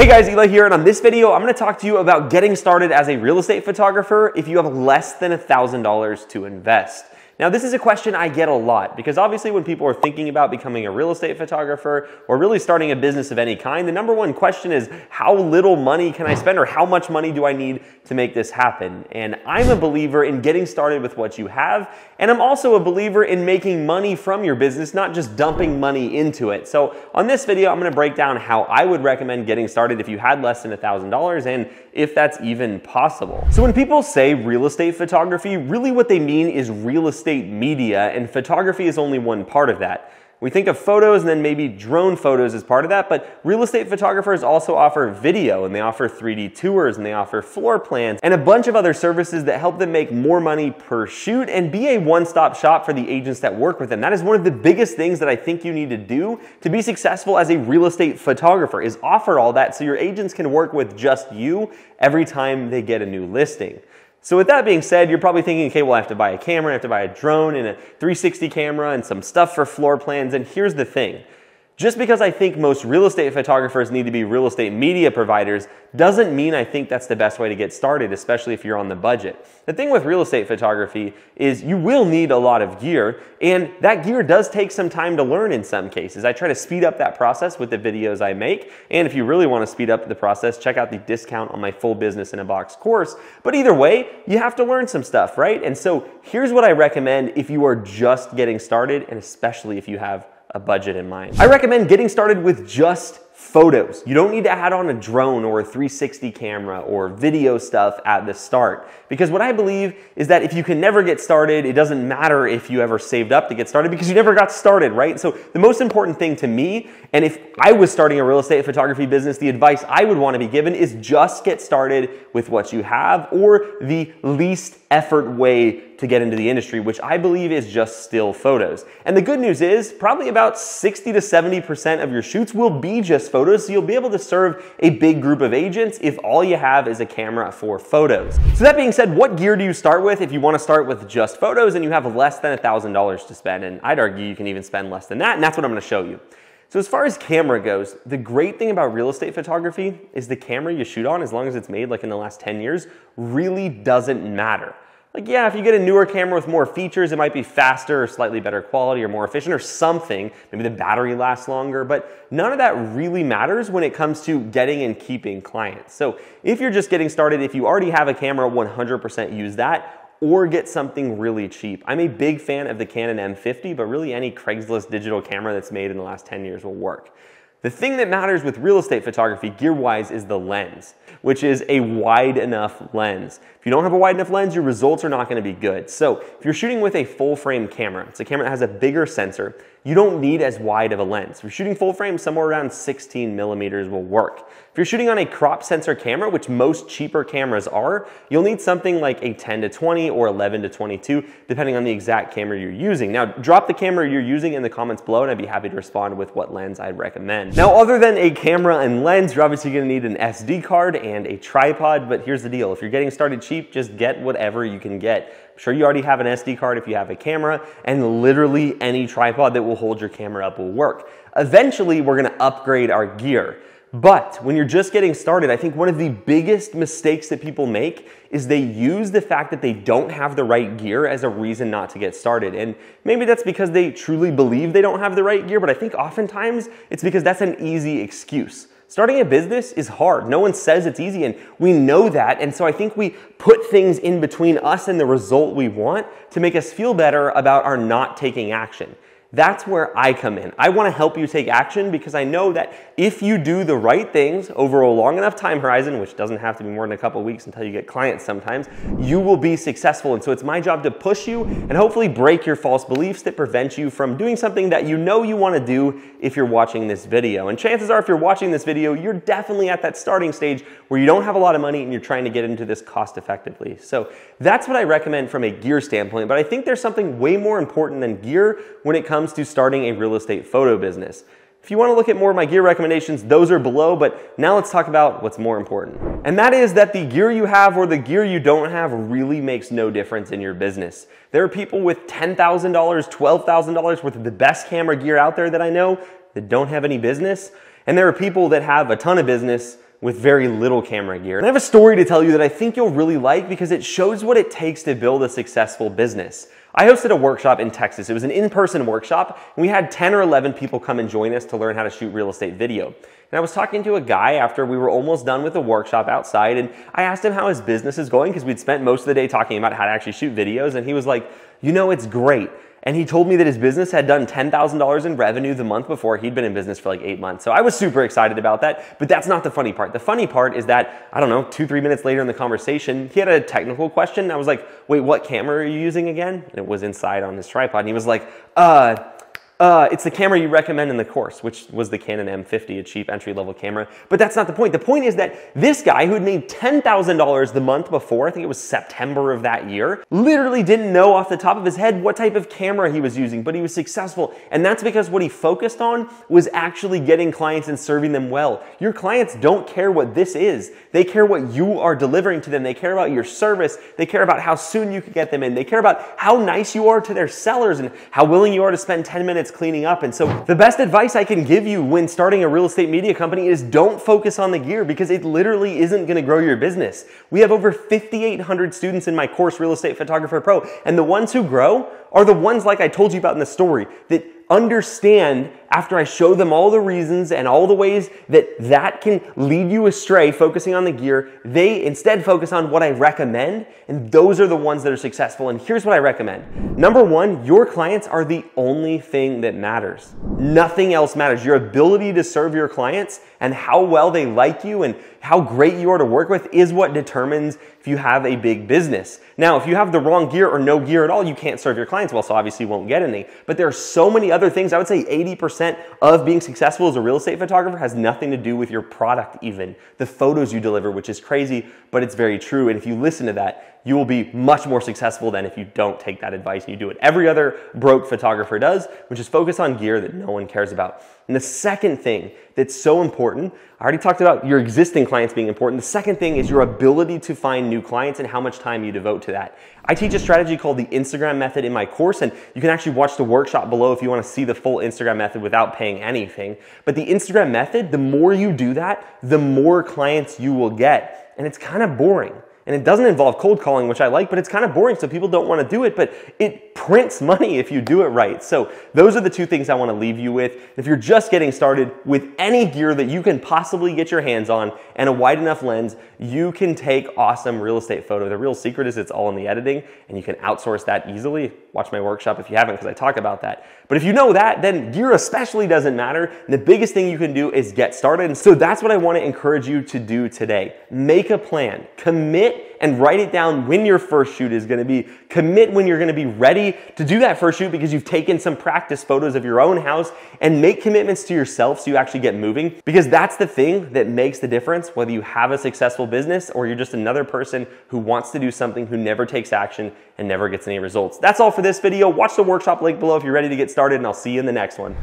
Hey guys, Eli here, and on this video, I'm going to talk to you about getting started as a real estate photographer if you have less than $1,000 to invest. Now, this is a question I get a lot because obviously when people are thinking about becoming a real estate photographer or really starting a business of any kind, the number one question is how little money can I spend or how much money do I need to make this happen? And I'm a believer in getting started with what you have, and I'm also a believer in making money from your business, not just dumping money into it. So on this video, I'm going to break down how I would recommend getting started if you had less than $1,000 and if that's even possible. So when people say real estate photography, really what they mean is real estate media, and photography is only one part of that. We think of photos and then maybe drone photos as part of that, but real estate photographers also offer video, and they offer 3D tours, and they offer floor plans, and a bunch of other services that help them make more money per shoot and be a one-stop shop for the agents that work with them. That is one of the biggest things that I think you need to do to be successful as a real estate photographer, is offer all that so your agents can work with just you every time they get a new listing. So with that being said, you're probably thinking, okay, well, I have to buy a camera, I have to buy a drone and a 360 camera and some stuff for floor plans. And here's the thing. Just because I think most real estate photographers need to be real estate media providers doesn't mean I think that's the best way to get started, especially if you're on the budget. The thing with real estate photography is you will need a lot of gear, and that gear does take some time to learn in some cases. I try to speed up that process with the videos I make, and if you really want to speed up the process, check out the discount on my full business in a box course. But either way, you have to learn some stuff, right? And so here's what I recommend if you are just getting started, and especially if you have a budget in mind. I recommend getting started with just photos. You don't need to add on a drone or a 360 camera or video stuff at the start, because what I believe is that if you can never get started, it doesn't matter if you ever saved up to get started because you never got started, right? So the most important thing to me, and if I was starting a real estate photography business, the advice I would want to be given is just get started with what you have, or the least effort way to get into the industry, which I believe is just still photos. And the good news is probably about 60 to 70% of your shoots will be just photos, so you'll be able to serve a big group of agents if all you have is a camera for photos. So that being said, what gear do you start with if you want to start with just photos and you have less than $1,000 to spend? And I'd argue you can even spend less than that, and that's what I'm going to show you. So as far as camera goes, the great thing about real estate photography is the camera you shoot on, as long as it's made like in the last 10 years, really doesn't matter. Like, yeah, if you get a newer camera with more features, it might be faster or slightly better quality or more efficient or something. Maybe the battery lasts longer, but none of that really matters when it comes to getting and keeping clients. So if you're just getting started, if you already have a camera, 100% use that, or get something really cheap. I'm a big fan of the Canon M50, but really any Craigslist digital camera that's made in the last 10 years will work. The thing that matters with real estate photography gear-wise is the lens, which is a wide enough lens. If you don't have a wide enough lens, your results are not going to be good. So if you're shooting with a full frame camera, it's a camera that has a bigger sensor, you don't need as wide of a lens. If you're shooting full frame, somewhere around 16 millimeters will work. If you're shooting on a crop sensor camera, which most cheaper cameras are, you'll need something like a 10 to 20 or 11 to 22, depending on the exact camera you're using. Now, drop the camera you're using in the comments below, and I'd be happy to respond with what lens I'd recommend. Now, other than a camera and lens, you're obviously going to need an SD card and a tripod, but here's the deal. If you're getting started cheap, just get whatever you can get. I'm sure you already have an SD card if you have a camera, and literally any tripod that will hold your camera up will work. Eventually, we're going to upgrade our gear. But when you're just getting started, I think one of the biggest mistakes that people make is they use the fact that they don't have the right gear as a reason not to get started. And maybe that's because they truly believe they don't have the right gear, but I think oftentimes it's because that's an easy excuse. Starting a business is hard. No one says it's easy, and we know that. And so I think we put things in between us and the result we want to make us feel better about our not taking action. That's where I come in. I want to help you take action because I know that if you do the right things over a long enough time horizon, which doesn't have to be more than a couple of weeks until you get clients sometimes, you will be successful. And so it's my job to push you and hopefully break your false beliefs that prevent you from doing something that you know you want to do if you're watching this video. And chances are if you're watching this video, you're definitely at that starting stage where you don't have a lot of money and you're trying to get into this cost effectively. So that's what I recommend from a gear standpoint. But I think there's something way more important than gear when it comes to starting a real estate photo business. If you want to look at more of my gear recommendations, those are below, but now let's talk about what's more important. And that is that the gear you have or the gear you don't have really makes no difference in your business. There are people with $10,000, $12,000 worth of the best camera gear out there that I know that don't have any business. And there are people that have a ton of business with very little camera gear. And I have a story to tell you that I think you'll really like because it shows what it takes to build a successful business. I hosted a workshop in Texas. It was an in-person workshop, and we had 10 or 11 people come and join us to learn how to shoot real estate video. And I was talking to a guy after we were almost done with the workshop outside, and I asked him how his business is going because we'd spent most of the day talking about how to actually shoot videos, and he was like, you know, it's great. And he told me that his business had done $10,000 in revenue the month before. He'd been in business for like 8 months. So I was super excited about that, but that's not the funny part. The funny part is that, I don't know, 2-3 minutes later in the conversation, he had a technical question. I was like, wait, what camera are you using again? And it was inside on his tripod. And he was like, it's the camera you recommend in the course, which was the Canon M50, a cheap entry-level camera. But that's not the point. The point is that this guy who had made $10,000 the month before, I think it was September of that year, literally didn't know off the top of his head what type of camera he was using, but he was successful. And that's because what he focused on was actually getting clients and serving them well. Your clients don't care what this is. They care what you are delivering to them. They care about your service. They care about how soon you can get them in. They care about how nice you are to their sellers and how willing you are to spend 10 minutes cleaning up. And so the best advice I can give you when starting a real estate media company is don't focus on the gear because it literally isn't going to grow your business. We have over 5,800 students in my course, Real Estate Photographer Pro, and the ones who grow are the ones like I told you about in the story that understand after I show them all the reasons and all the ways that can lead you astray focusing on the gear, they instead focus on what I recommend, and those are the ones that are successful. And here's what I recommend. Number one, your clients are the only thing that matters. Nothing else matters. Your ability to serve your clients and how well they like you and how great you are to work with is what determines if you have a big business. Now, if you have the wrong gear or no gear at all, you can't serve your clients well, so obviously you won't get any. But there are so many other things. I would say 80% of being successful as a real estate photographer has nothing to do with your product even. The photos you deliver, which is crazy, but it's very true. And if you listen to that, you will be much more successful than if you don't take that advice and you do what every other broke photographer does, which is focus on gear that no one cares about. And the second thing that's so important, I already talked about your existing clients being important. The second thing is your ability to find new clients and how much time you devote to that. I teach a strategy called the Instagram method in my course, and you can actually watch the workshop below if you want to see the full Instagram method without paying anything. But the Instagram method, the more you do that, the more clients you will get. And it's kind of boring. And it doesn't involve cold calling, which I like, but it's kind of boring, so people don't want to do it, but it prints money if you do it right. So those are the two things I want to leave you with. If you're just getting started with any gear that you can possibly get your hands on and a wide enough lens, you can take awesome real estate photo. The real secret is it's all in the editing, and you can outsource that easily. Watch my workshop if you haven't, because I talk about that. But if you know that, then gear especially doesn't matter. And the biggest thing you can do is get started. And so that's what I want to encourage you to do today. Make a plan, commit, and write it down when your first shoot is going to be. Commit when you're going to be ready to do that first shoot because you've taken some practice photos of your own house, and make commitments to yourself so you actually get moving, because that's the thing that makes the difference whether you have a successful business or you're just another person who wants to do something who never takes action and never gets any results. That's all for this video. Watch the workshop link below if you're ready to get started, and I'll see you in the next one.